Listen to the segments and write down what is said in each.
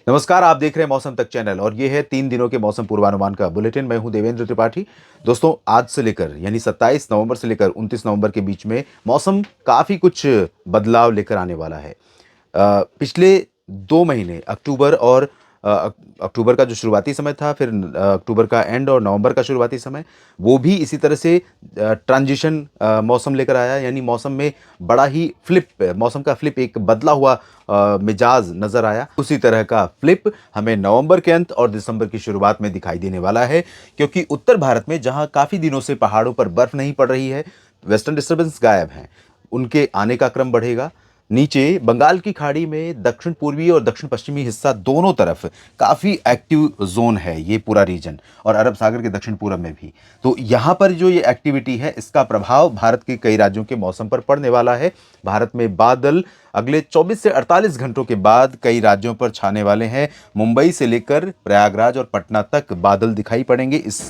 नमस्कार, आप देख रहे हैं मौसम तक चैनल और ये है 3 दिनों के मौसम पूर्वानुमान का बुलेटिन। मैं हूं देवेंद्र त्रिपाठी। दोस्तों, आज से लेकर यानी 27 नवंबर से लेकर 29 नवंबर के बीच में मौसम काफ़ी कुछ बदलाव लेकर आने वाला है। पिछले 2 महीने अक्टूबर और अक्टूबर का जो शुरुआती समय था, फिर अक्टूबर का एंड और नवंबर का शुरुआती समय, वो भी इसी तरह से ट्रांजिशन मौसम लेकर आया। यानी मौसम में बड़ा ही मौसम का फ्लिप, एक बदला हुआ मिजाज नज़र आया। उसी तरह का फ्लिप हमें नवंबर के अंत और दिसंबर की शुरुआत में दिखाई देने वाला है, क्योंकि उत्तर भारत में जहां काफ़ी दिनों से पहाड़ों पर बर्फ़ नहीं पड़ रही है, वेस्टर्न डिस्टर्बेंस गायब हैं, उनके आने का क्रम बढ़ेगा। नीचे बंगाल की खाड़ी में दक्षिण पूर्वी और दक्षिण पश्चिमी हिस्सा दोनों तरफ काफ़ी एक्टिव जोन है ये पूरा रीजन, और अरब सागर के दक्षिण पूरब में भी। तो यहाँ पर जो ये एक्टिविटी है, इसका प्रभाव भारत के कई राज्यों के मौसम पर पड़ने वाला है। भारत में बादल अगले 24 से 48 घंटों के बाद कई राज्यों पर छाने वाले हैं। मुंबई से लेकर प्रयागराज और पटना तक बादल दिखाई पड़ेंगे इस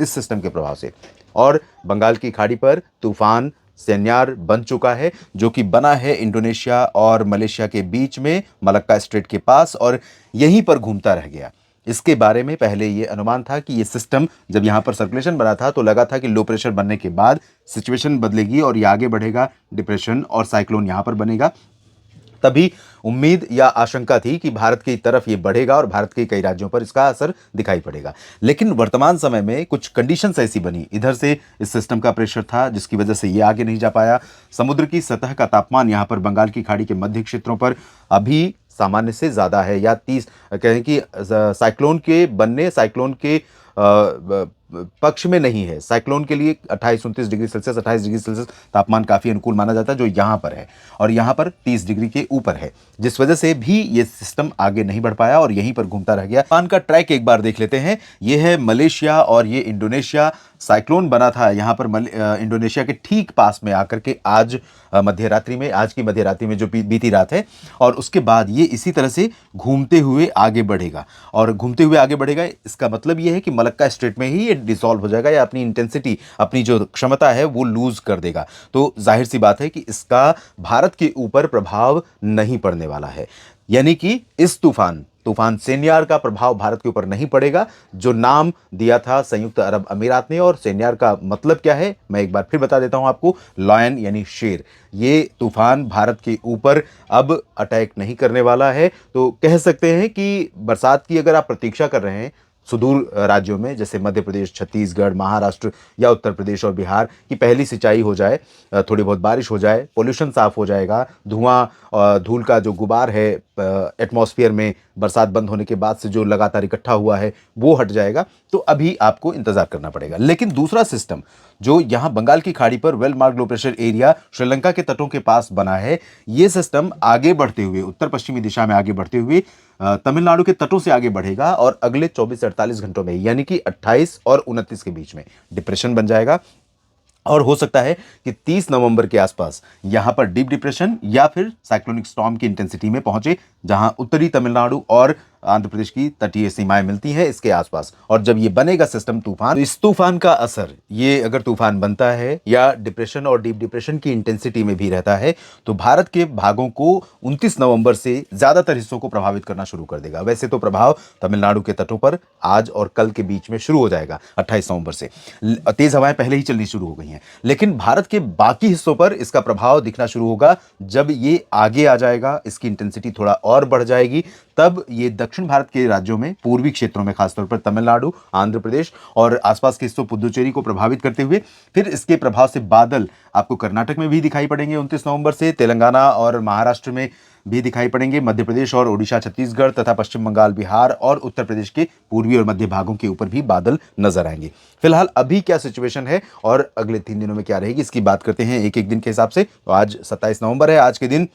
सिस्टम के प्रभाव से। और बंगाल की खाड़ी पर तूफान सेन्यार बन चुका है, जो कि बना है इंडोनेशिया और मलेशिया के बीच में मलक्का स्ट्रेट के पास, और यहीं पर घूमता रह गया। इसके बारे में पहले ये अनुमान था कि ये सिस्टम जब यहाँ पर सर्कुलेशन बना था तो लगा था कि लो प्रेशर बनने के बाद सिचुएशन बदलेगी और ये आगे बढ़ेगा, डिप्रेशन और साइक्लोन यहाँ पर बनेगा। तभी उम्मीद या आशंका थी कि भारत की तरफ ये बढ़ेगा और भारत के कई राज्यों पर इसका असर दिखाई पड़ेगा। लेकिन वर्तमान समय में कुछ कंडीशंस ऐसी बनी, इधर से इस सिस्टम का प्रेशर था जिसकी वजह से ये आगे नहीं जा पाया। समुद्र की सतह का तापमान यहाँ पर बंगाल की खाड़ी के मध्य क्षेत्रों पर अभी सामान्य से ज़्यादा है, या 30 कहें कि साइक्लोन के पक्ष में नहीं है। साइक्लोन के लिए 28-29 डिग्री सेल्सियस, 28 डिग्री सेल्सियस तापमान काफ़ी अनुकूल माना जाता है, जो यहाँ पर है, और यहाँ पर 30 डिग्री के ऊपर है, जिस वजह से भी ये सिस्टम आगे नहीं बढ़ पाया और यहीं पर घूमता रह गया। तूफान का ट्रैक एक बार देख लेते हैं। ये है मलेशिया और ये इंडोनेशिया। साइक्लोन बना था यहाँ पर इंडोनेशिया के ठीक पास में आकर के आज की मध्यरात्रि में जो बीती रात है, और उसके बाद ये इसी तरह से घूमते हुए आगे बढ़ेगा। और घूमते हुए आगे बढ़ेगा, इसका मतलब ये है कि मलक्का स्ट्रेट में ही ये डिसॉल्व हो जाएगा, या अपनी इंटेंसिटी, अपनी जो क्षमता है वो लूज कर देगा। तो जाहिर सी बात है कि इसका भारत के ऊपर प्रभाव नहीं पड़ने वाला है। यानी कि इस तूफान सेन्यार का प्रभाव भारत के ऊपर नहीं पड़ेगा, जो नाम दिया था संयुक्त अरब अमीरात ने। और सेन्यार का मतलब क्या है, मैं एक बार फिर बता देता हूं आपको। लॉयन यानी शेर। ये तूफान भारत के ऊपर अब अटैक नहीं करने वाला है। तो कह सकते हैं कि बरसात की अगर आप प्रतीक्षा कर रहे हैं सुदूर राज्यों में, जैसे मध्य प्रदेश, छत्तीसगढ़, महाराष्ट्र या उत्तर प्रदेश और बिहार की पहली सिंचाई हो जाए, थोड़ी बहुत बारिश हो जाए, पोल्यूशन साफ हो जाएगा, धूल का जो गुबार है एटमॉस्फेयर में बरसात बंद होने के बाद से जो लगातार इकट्ठा हुआ है वो हट जाएगा, तो अभी आपको इंतजार करना पड़ेगा। लेकिन दूसरा सिस्टम जो यहाँ बंगाल की खाड़ी पर well marked low pressure area Sri Lanka के तटों के पास बना है, ये सिस्टम आगे बढ़ते हुए उत्तर पश्चिमी दिशा में आगे बढ़ते हुए तमिलनाडु के तटों से आगे बढ़ेगा, और अगले 24 से 48 घंटों में यानी कि 28 और 29 के बीच में डिप्रेशन बन जाएगा। और हो सकता है कि 30 नवंबर के आसपास यहां पर डीप डिप्रेशन या फिर साइक्लोनिक स्टॉर्म की इंटेंसिटी में पहुंचे, जहां उत्तरी तमिलनाडु और आंध्र प्रदेश की तटीय सीमाएं मिलती हैं इसके आसपास। और जब ये बनेगा सिस्टम तूफान, तो इस तूफान का असर, ये अगर तूफान बनता है या डिप्रेशन और डीप डिप्रेशन की इंटेंसिटी में भी रहता है, तो भारत के भागों को 29 नवंबर से ज्यादातर हिस्सों को प्रभावित करना शुरू कर देगा। वैसे तो प्रभाव तमिलनाडु के तटों पर आज और कल के बीच में शुरू हो जाएगा 28 नवंबर से। तेज हवाएं पहले ही चलनी शुरू हो गई हैं, लेकिन भारत के बाकी हिस्सों पर इसका प्रभाव दिखना शुरू होगा जब ये आगे आ जाएगा, इसकी इंटेंसिटी थोड़ा और बढ़ जाएगी। तब ये दक्षिण भारत के राज्यों में, पूर्वी क्षेत्रों में, खासतौर पर तमिलनाडु, आंध्र प्रदेश और आसपास के हिस्सों पुदुचेरी को प्रभावित करते हुए, फिर इसके प्रभाव से बादल आपको कर्नाटक में भी दिखाई पड़ेंगे 29 नवंबर से, तेलंगाना और महाराष्ट्र में भी दिखाई पड़ेंगे, मध्य प्रदेश और ओडिशा, छत्तीसगढ़ तथा पश्चिम बंगाल, बिहार और उत्तर प्रदेश के पूर्वी और मध्य भागों के ऊपर भी बादल नजर आएंगे। फिलहाल अभी क्या सिचुएशन है और अगले 3 दिनों में क्या रहेगी, इसकी बात करते हैं एक एक दिन के हिसाब से। तो आज 27 नवंबर है। आज के दिन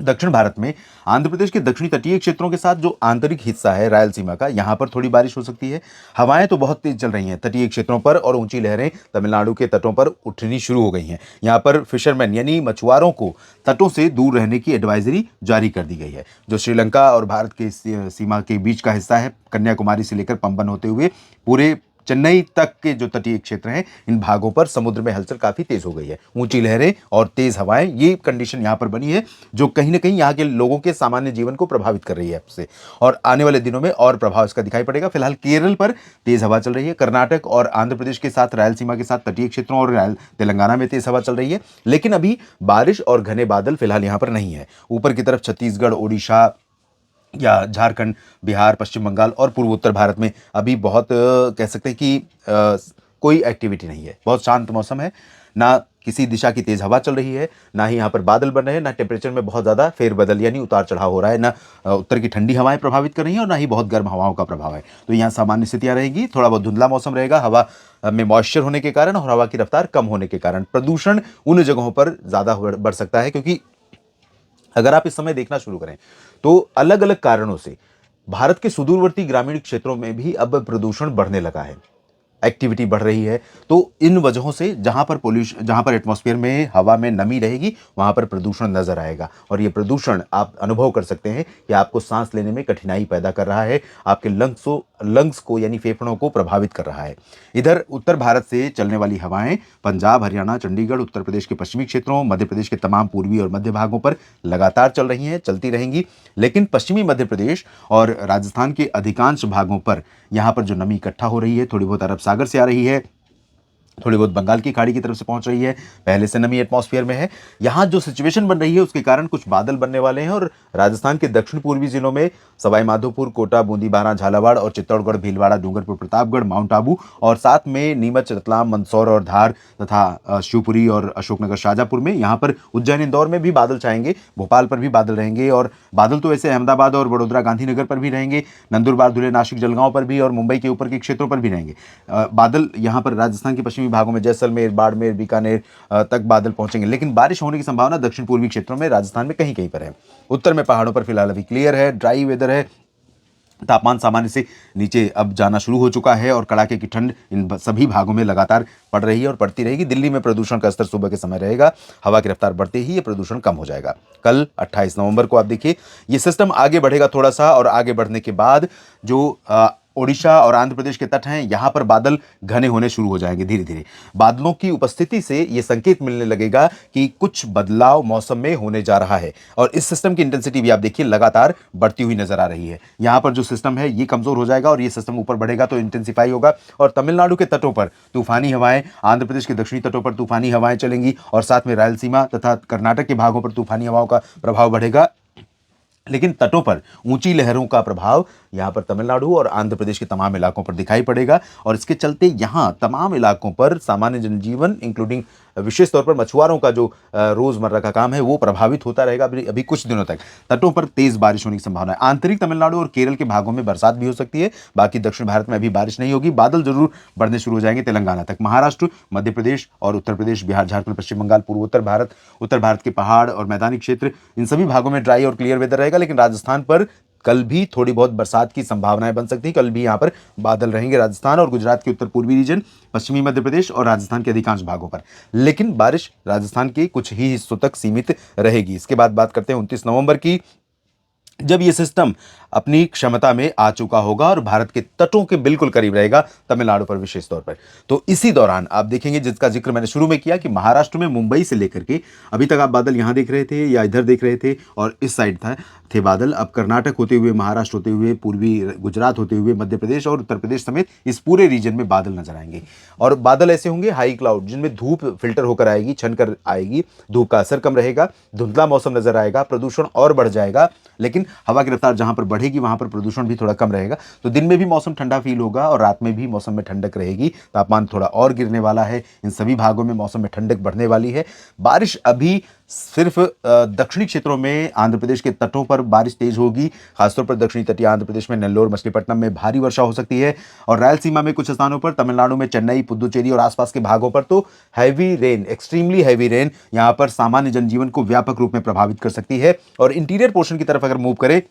दक्षिण भारत में आंध्र प्रदेश के दक्षिणी तटीय क्षेत्रों के साथ जो आंतरिक हिस्सा है रायलसीमा का, यहां पर थोड़ी बारिश हो सकती है। हवाएं तो बहुत तेज चल रही हैं तटीय क्षेत्रों पर, और ऊंची लहरें तमिलनाडु के तटों पर उठनी शुरू हो गई हैं। यहां पर फिशरमैन यानी मछुआरों को तटों से दूर रहने की एडवाइजरी जारी कर दी गई है। जो श्रीलंका और भारत के सीमा के बीच का हिस्सा है, कन्याकुमारी से लेकर पंबन होते हुए पूरे चेन्नई तक के जो तटीय क्षेत्र हैं, इन भागों पर समुद्र में हलचल काफी तेज हो गई है। ऊंची लहरें और तेज हवाएं, ये कंडीशन यहां पर बनी है जो कहीं ना कहीं यहां के लोगों के सामान्य जीवन को प्रभावित कर रही है इससे, और आने वाले दिनों में और प्रभाव इसका दिखाई पड़ेगा। फिलहाल केरल पर तेज हवा चल रही है, कर्नाटक और आंध्र प्रदेश के साथ रायलसीमा के साथ तटीय क्षेत्रों और तेलंगाना में तेज हवा चल रही है, लेकिन अभी बारिश और घने बादल फिलहाल यहां पर नहीं है। ऊपर की तरफ छत्तीसगढ़, ओडिशा या झारखंड, बिहार, पश्चिम बंगाल और पूर्वोत्तर भारत में अभी बहुत कह सकते हैं कि कोई एक्टिविटी नहीं है, बहुत शांत मौसम है। ना किसी दिशा की तेज हवा चल रही है, ना ही यहाँ पर बादल बन रहे हैं, ना टेम्परेचर में बहुत ज़्यादा फेरबदल यानी उतार चढ़ाव हो रहा है, ना उत्तर की ठंडी हवाएं प्रभावित कर रही हैं और ना ही बहुत गर्म हवाओं का प्रभाव है। तो यहाँ सामान्य स्थितियाँ रहेगी, थोड़ा बहुत धुंधला मौसम रहेगा हवा में मॉइस्चर होने के कारण और हवा की रफ्तार कम होने के कारण। प्रदूषण उन जगहों पर ज़्यादा बढ़ सकता है, क्योंकि अगर आप इस समय देखना शुरू करें तो अलग अलग कारणों से भारत के सुदूरवर्ती ग्रामीण क्षेत्रों में भी अब प्रदूषण बढ़ने लगा है, एक्टिविटी बढ़ रही है। तो इन वजहों से जहां पर पोल्यूशन, जहां पर एटमॉस्फेयर में हवा में नमी रहेगी, वहां पर प्रदूषण नजर आएगा और ये प्रदूषण आप अनुभव कर सकते हैं कि आपको सांस लेने में कठिनाई पैदा कर रहा है, आपके लंग्स को यानी फेफड़ों को प्रभावित कर रहा है। इधर उत्तर भारत से चलने वाली हवाएं पंजाब, हरियाणा, चंडीगढ़, उत्तर प्रदेश के पश्चिमी क्षेत्रों, मध्य प्रदेश के तमाम पूर्वी और मध्य भागों पर लगातार चल रही हैं, चलती रहेंगी। लेकिन पश्चिमी मध्य प्रदेश और राजस्थान के अधिकांश भागों पर यहां पर जो नमी इकट्ठा हो रही है, थोड़ी बहुत अरब सागर से आ रही है, थोड़ी बहुत बंगाल की खाड़ी की तरफ से पहुंच रही है, पहले से नमी एटमॉस्फेयर में है। यहाँ जो सिचुएशन बन रही है उसके कारण कुछ बादल बनने वाले हैं और राजस्थान के दक्षिण पूर्वी जिलों में सवाई माधोपुर, कोटा, बूंदी, बारां, झालावाड़ और चित्तौड़गढ़, भीलवाड़ा, डूंगरपुर, प्रतापगढ़, माउंट आबू और साथ में नीमच, रतलाम, मंदसौर और धार तथा शिवपुरी और अशोकनगर, शाजापुर में, यहाँ पर उज्जैन, इंदौर में भी बादल छाएंगे, भोपाल पर भी बादल रहेंगे और बादल तो ऐसे अहमदाबाद और वडोदरा, गांधीनगर पर भी रहेंगे, नंदुरबार, धुले, नासिक, जलगांव पर भी और मुंबई के ऊपर के क्षेत्रों पर भी रहेंगे बादल। यहाँ पर राजस्थान के पश्चिमी भागों में जैसलमेर, बाड़मेर, बीकानेर तक बादल पहुंचेंगे, लेकिन बारिश होने की संभावना दक्षिण पूर्वी क्षेत्रों में राजस्थान में कहीं कहीं पर है। उत्तर में पहाड़ों पर फिलहाल अभी क्लियर है, ड्राई वेदर है, तापमान सामान्य से नीचे अब जाना शुरू हो चुका है और कड़ाके की ठंड इन सभी भागों में लगातार पड़ रही है और पड़ती रहेगी। दिल्ली में प्रदूषण का स्तर सुबह के समय रहेगा, हवा की रफ्तार बढ़ते ही ये प्रदूषण कम हो जाएगा। कल 28 नवंबर को आप देखिए ये सिस्टम आगे बढ़ेगा थोड़ा सा, और आगे बढ़ने के बाद जो ओडिशा और आंध्र प्रदेश के तट हैं, यहां पर बादल घने होने शुरू हो जाएंगे धीरे धीरे। बादलों की उपस्थिति से यह संकेत मिलने लगेगा कि कुछ बदलाव मौसम में होने जा रहा है और इस सिस्टम की इंटेंसिटी भी आप देखिए लगातार बढ़ती हुई नजर आ रही है। यहां पर जो सिस्टम है ये कमजोर हो जाएगा और ये सिस्टम ऊपर बढ़ेगा तो इंटेंसिफाई होगा और तमिलनाडु के तटों पर तूफानी हवाएं, आंध्र प्रदेश के दक्षिणी तटों पर तूफानी हवाएं चलेंगी और साथ में रायलसीमा तथा कर्नाटक के भागों पर तूफानी हवाओं का प्रभाव बढ़ेगा। लेकिन तटों पर ऊंची लहरों का प्रभाव यहां पर तमिलनाडु और आंध्र प्रदेश के तमाम इलाकों पर दिखाई पड़ेगा और इसके चलते यहां तमाम इलाकों पर सामान्य जनजीवन इंक्लूडिंग विशेष तौर पर मछुआरों का जो रोजमर्रा का काम है वो प्रभावित होता रहेगा अभी कुछ दिनों तक। तटों पर तेज बारिश होने की संभावना है। आंतरिक तमिलनाडु और केरल के भागों में बरसात भी हो सकती है, बाकी दक्षिण भारत में अभी बारिश नहीं होगी। बादल जरूर बढ़ने शुरू हो जाएंगे तेलंगाना तक। महाराष्ट्र, मध्य प्रदेश और उत्तर प्रदेश, बिहार, झारखंड, पश्चिम बंगाल, पूर्वोत्तर भारत, उत्तर भारत के पहाड़ और मैदानी क्षेत्र, इन सभी भागों में ड्राई और क्लियर वेदर रहेगा। लेकिन राजस्थान पर कल भी थोड़ी बहुत बरसात की संभावनाएं बन सकती है। कल भी यहां पर बादल रहेंगे राजस्थान और गुजरात के उत्तर पूर्वी रीजन, पश्चिमी मध्य प्रदेश और राजस्थान के अधिकांश भागों पर, लेकिन बारिश राजस्थान के कुछ ही हिस्सों तक सीमित रहेगी। इसके बाद बात करते हैं 29 नवंबर की, जब यह सिस्टम अपनी क्षमता में आ चुका होगा और भारत के तटों के बिल्कुल करीब रहेगा, तमिलनाडु पर विशेष तौर पर। तो इसी दौरान आप देखेंगे, जिसका जिक्र मैंने शुरू में किया, कि महाराष्ट्र में मुंबई से लेकर के अभी तक आप बादल यहां देख रहे थे या इधर देख रहे थे और इस साइड थे बादल, अब कर्नाटक होते हुए, महाराष्ट्र होते हुए, पूर्वी गुजरात होते हुए, मध्य प्रदेश और उत्तर प्रदेश समेत इस पूरे रीजन में बादल नजर आएंगे। और बादल ऐसे होंगे हाई क्लाउड, जिनमें धूप फिल्टर होकर आएगी, छन कर आएगी, धूप का असर कम रहेगा, धुंधला मौसम नजर आएगा, प्रदूषण और बढ़ जाएगा। लेकिन हवा की रफ्तार जहां पर बढ़ेगी वहां पर प्रदूषण भी थोड़ा कम रहेगा। तो दिन में भी मौसम ठंडा फील होगा और रात में भी मौसम में ठंडक रहेगी। तापमान थोड़ा और गिरने वाला है। इन सभी भागों में मौसम में ठंडक बढ़ने वाली है। बारिश अभी सिर्फ दक्षिणी क्षेत्रों में, आंध्र प्रदेश के तटों पर बारिश तेज होगी, खासतौर पर दक्षिणी तटीय आंध्र प्रदेश में नेल्लोर, मछलीपट्टनम में भारी वर्षा हो सकती है और रायलसीमा में कुछ स्थानों पर, तमिलनाडु में चेन्नई, पुदुचेरी और आसपास के भागों पर तो heavy rain, extremely heavy rain यहां पर सामान्य जनजीवन को व्यापक रूप में प्रभावित कर सकती है। और इंटीरियर पोर्शन की तरफ अगर मूव करें,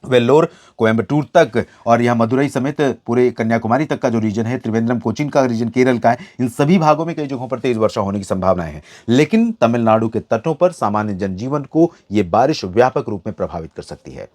वेल्लोर, कोयम्बटूर तक और यहाँ मदुरई समेत पूरे कन्याकुमारी तक का जो रीजन है, त्रिवेंद्रम, कोचीन का रीजन केरल का है, इन सभी भागों में कई जगहों पर तेज वर्षा होने की संभावनाएं हैं। लेकिन तमिलनाडु के तटों पर सामान्य जनजीवन को यह बारिश व्यापक रूप में प्रभावित कर सकती है।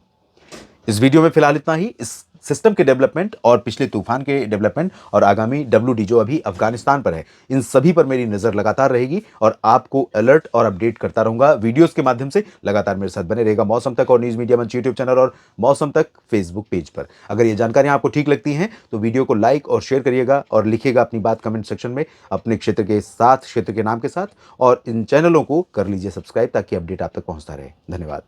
इस वीडियो में फिलहाल इतना ही। इस सिस्टम के डेवलपमेंट और पिछले तूफान के डेवलपमेंट और आगामी WD जो अभी अफगानिस्तान पर है, इन सभी पर मेरी नजर लगातार रहेगी और आपको अलर्ट और अपडेट करता रहूंगा वीडियोस के माध्यम से। लगातार मेरे साथ बने रहेगा मौसम तक और न्यूज मीडिया मंच यूट्यूब चैनल और मौसम तक फेसबुक पेज पर। अगर ये जानकारियां आपको ठीक लगती हैं तो वीडियो को लाइक और शेयर करिएगा और लिखिएगा अपनी बात कमेंट सेक्शन में अपने क्षेत्र के साथ, क्षेत्र के नाम के साथ, और इन चैनलों को कर लीजिए सब्सक्राइब ताकि अपडेट आप तक पहुंचता रहे। धन्यवाद।